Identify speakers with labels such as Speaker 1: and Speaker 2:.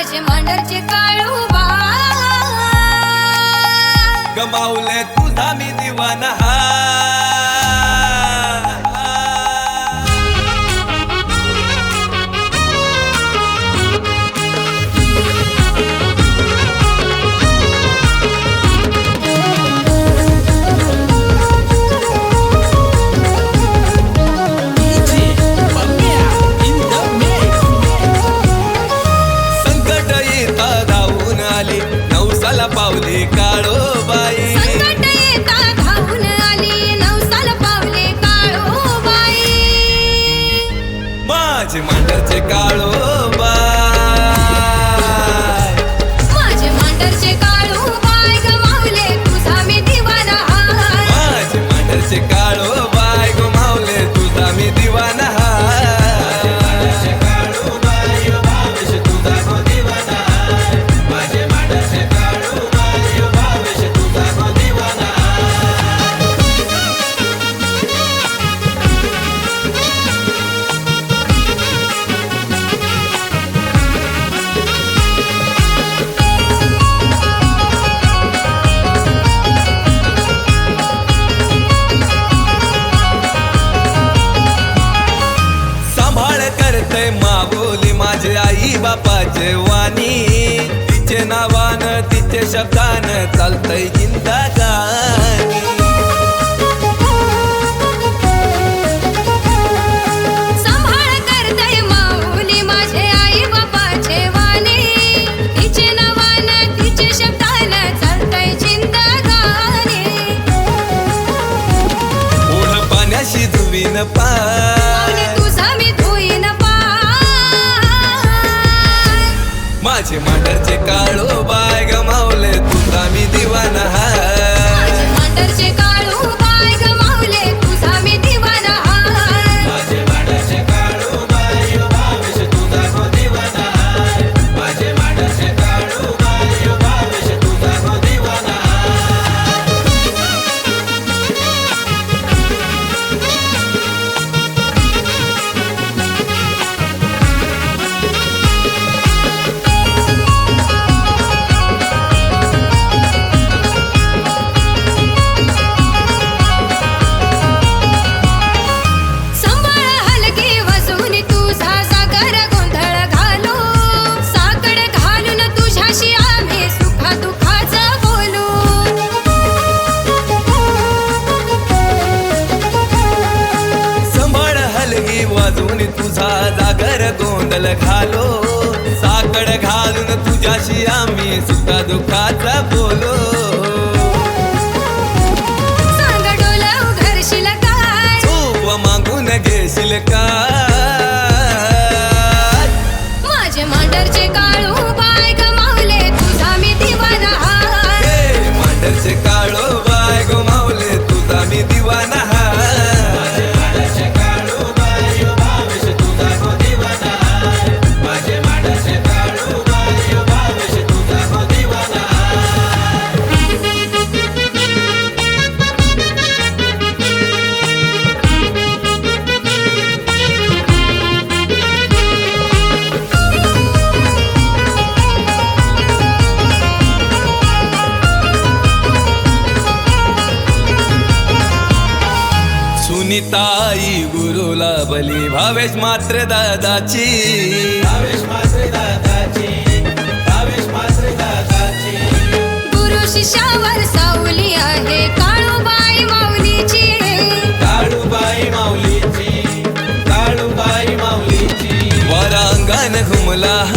Speaker 1: माझे मांडरचे काळूबा
Speaker 2: गमावले तुझा मी दिवाना पावले काळोबाई
Speaker 1: संकट येता धावून आली नवसाल पावले काळोबाई
Speaker 2: माझे मांडरचे काळोबाई
Speaker 1: माझे मांडरचे काळोबाई गमावले तुझा मी दिवाना
Speaker 2: माझे मांडरचे काळोबाई गमावले तुझा मी दिवाना मागोली माझे आई बापाचे वाणी तिचे नावान तिचे शब्दान चालतय जिंदगानी
Speaker 1: सांभाळ करतय माऊली माझे आई बापाचे वाणी तिचे नावान तिचे शब्दान चालतय जिंदगानी
Speaker 2: ओढ पाण्याशी धुवीन पाय
Speaker 1: तुझा मी धुईन
Speaker 2: माझे मांडरचे काळोबाई गमावले तुझा मी दिवाना
Speaker 1: माझे मांडरचे काळोबाई गमावले तुझा मी दिवाना
Speaker 2: माझे मांडरचे काळोबाई भावेश तुझा गो दिवाना माझे मांडरचे काळोबाई भावेश तुझा गो दिवाना तुझा जागर गोंधळ घालो साकड घालून तुझ्याशी आम्ही सुखा दुःखाचा बोलो
Speaker 1: सांग डोलं घरशील काय
Speaker 2: झोप मागून घेशील काय
Speaker 1: माझे मांडरचे काळोबाई गमावले तुझा मी दिवाना
Speaker 2: मांडरचे काळोबाई गमावले तुझा मी दिवाना सुनीताई गुरुला बली भावेश मात्र दादाची
Speaker 1: गुरु शिष्यावर सावली आहे काळूबाई माऊलीची
Speaker 2: वरांगण घुमला